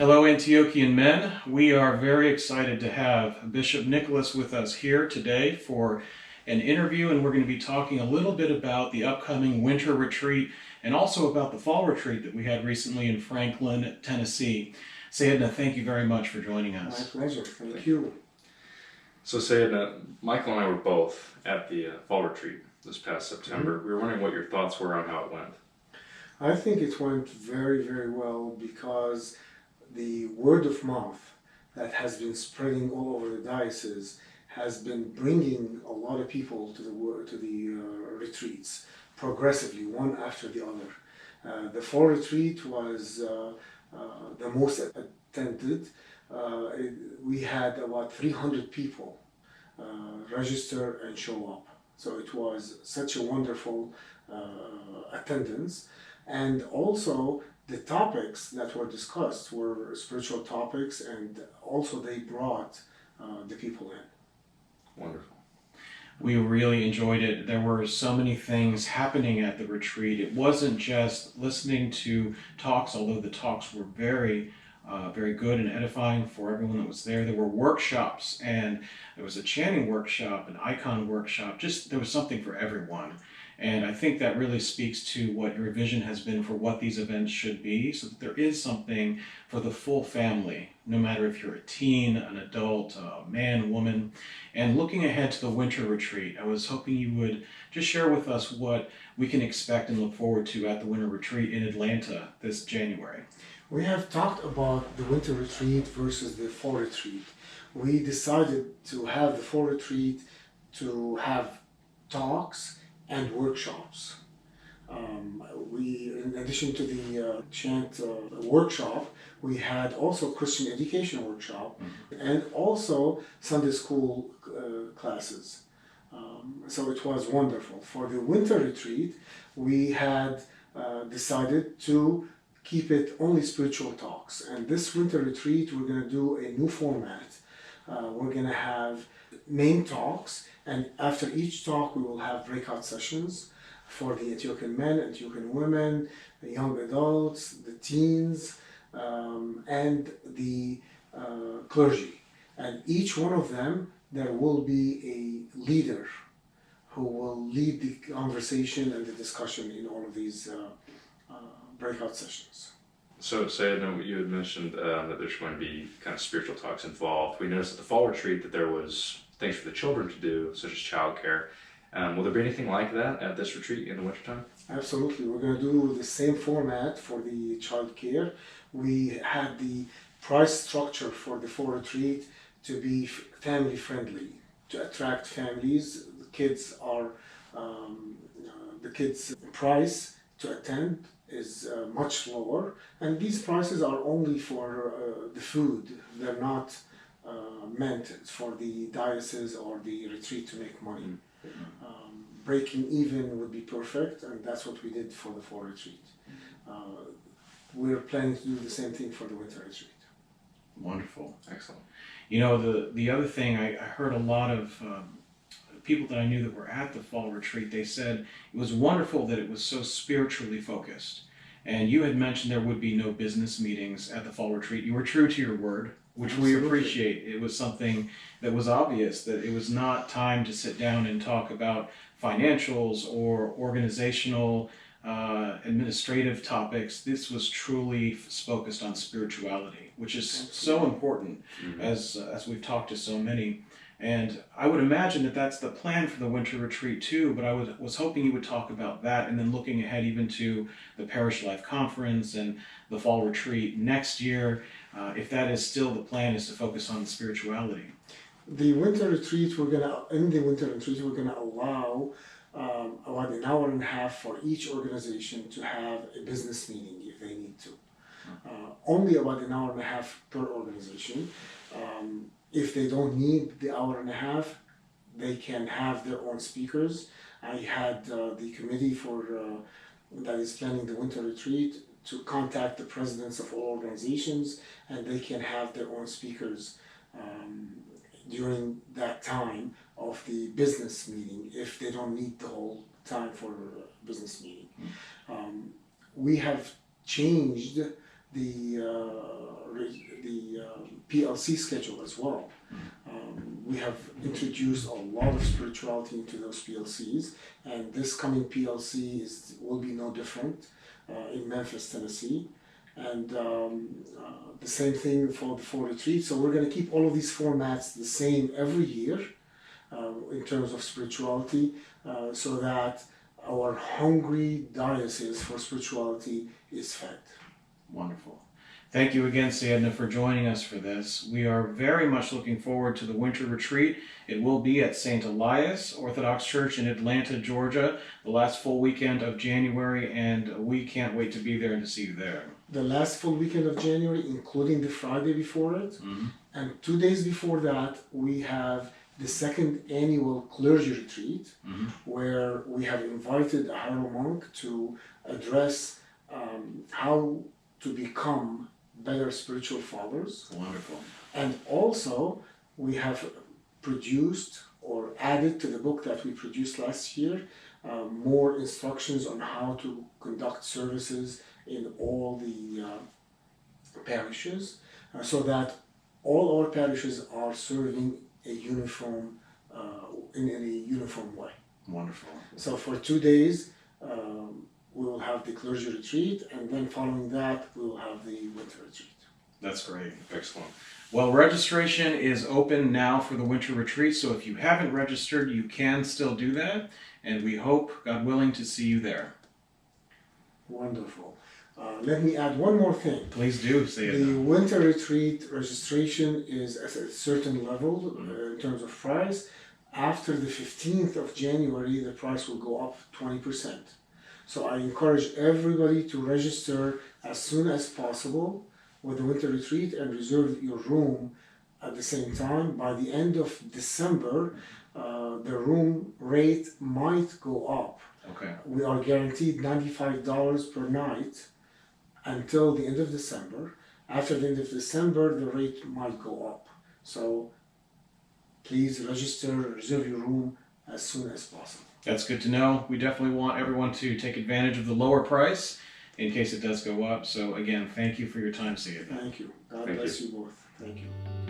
Hello, Antiochian men. We are very excited to have Bishop Nicholas with us here today for an interview, and we're going to be talking a little bit about the upcoming winter retreat and also about the fall retreat that we had recently in Franklin, Tennessee. Sayedna, thank you very much for joining us. My pleasure. Thank you. So Sayedna, Michael and I were both at the fall retreat this past September. We were wondering what your thoughts were on how it went. I think it went very, very well because the word of mouth that has been spreading all over the diocese has been bringing a lot of people to the retreats progressively, one after the other. The fall retreat was the most attended. We had about 300 people register and show up. So it was such a wonderful attendance. And also the topics that were discussed were spiritual topics, and also they brought the people in. Wonderful. We really enjoyed it. There were so many things happening at the retreat. It wasn't just listening to talks, although the talks were very good and edifying for everyone that was there. There were workshops, and there was a chanting workshop, an icon workshop. Just there was something for everyone. And I think that really speaks to what your vision has been for what these events should be, so that there is something for the full family, no matter if you're a teen, an adult, a man, woman. And looking ahead to the winter retreat, I was hoping you would just share with us what we can expect and look forward to at the winter retreat in Atlanta this January. We have talked about the winter retreat versus the fall retreat. We decided to have the fall retreat to have talks and workshops. In addition to the chant workshop, we had also Christian education workshop and also Sunday school classes. So it was wonderful. For the winter retreat, we had decided to keep it only spiritual talks. And this winter retreat, we're going to do a new format. We're going to have main talks, and after each talk we will have breakout sessions for the Antiochian men, Antiochian women, the young adults, the teens, and the clergy. And each one of them, there will be a leader who will lead the conversation and the discussion in all of these breakout sessions. So Sayedna, you had mentioned that there's going to be kind of spiritual talks involved. We noticed at the fall retreat that there was things for the children to do, such as childcare. Will there be anything like that at this retreat in the wintertime? Absolutely. We're going to do the same format for the child care. We had the price structure for the fall retreat to be family friendly, to attract families. The kids' price to attend is much lower, and these prices are only for the food. They're not meant for the diocese or the retreat to make money. Breaking even would be perfect, and that's what we did for the fall retreat. We're planning to do the same thing for the winter retreat. Wonderful. Excellent. You know, the other thing, I heard a lot of people that I knew that were at the fall retreat, they said it was wonderful that it was so spiritually focused. And you had mentioned there would be no business meetings at the fall retreat. You were true to your word, which Absolutely. we appreciate. It was something that was obvious, that it was not time to sit down and talk about financials or organizational, administrative topics. This was truly focused on spirituality, which is so important, as we've talked to so many. And I would imagine that that's the plan for the winter retreat too, but I was hoping you would talk about that, and then looking ahead even to the Parish Life Conference and the fall retreat next year, if that is still the plan, is to focus on spirituality. The winter retreat, we're gonna allow about an hour and a half for each organization to have a business meeting if they need to. Only about an hour and a half per organization. If they don't need the hour and a half, they can have their own speakers. I had the committee that is planning the winter retreat to contact the presidents of all organizations, and they can have their own speakers during that time of the business meeting if they don't need the whole time for a business meeting. We have changed the PLC schedule as well. We have introduced a lot of spirituality into those PLCs, and this coming PLC will be no different in Memphis, Tennessee. And the same thing for the fall retreat. So we're going to keep all of these formats the same every year in terms of spirituality, so that our hungry diocese for spirituality is fed. Wonderful. Thank you again, Sayedna, for joining us for this. We are very much looking forward to the winter retreat. It will be at St. Elias Orthodox Church in Atlanta, Georgia, the last full weekend of January, and we can't wait to be there and to see you there. The last full weekend of January, including the Friday before it, and 2 days before that, we have the second annual clergy retreat, where we have invited a higher monk to address how to become better spiritual fathers. Wonderful. And also, we have produced or added to the book that we produced last year more instructions on how to conduct services in all the parishes, so that all our parishes are serving a uniform in a uniform way. Wonderful. So for 2 days, we will have the clergy retreat, and then following that, we will have the winter retreat. That's great. Excellent. Well, registration is open now for the winter retreat, so if you haven't registered, you can still do that, and we hope, God willing, to see you there. Wonderful. Let me add one more thing. Please do, Sayedna. The winter retreat registration is at a certain level in terms of price. After the 15th of January, the price will go up 20%. So I encourage everybody to register as soon as possible with the winter retreat and reserve your room at the same time. By the end of December, the room rate might go up. Okay. We are guaranteed $95 per night until the end of December. After the end of December, the rate might go up. So please register, reserve your room as soon as possible. That's good to know. We definitely want everyone to take advantage of the lower price in case it does go up. So again, thank you for your time, Sayedna. Thank you. God bless you both. Thank you.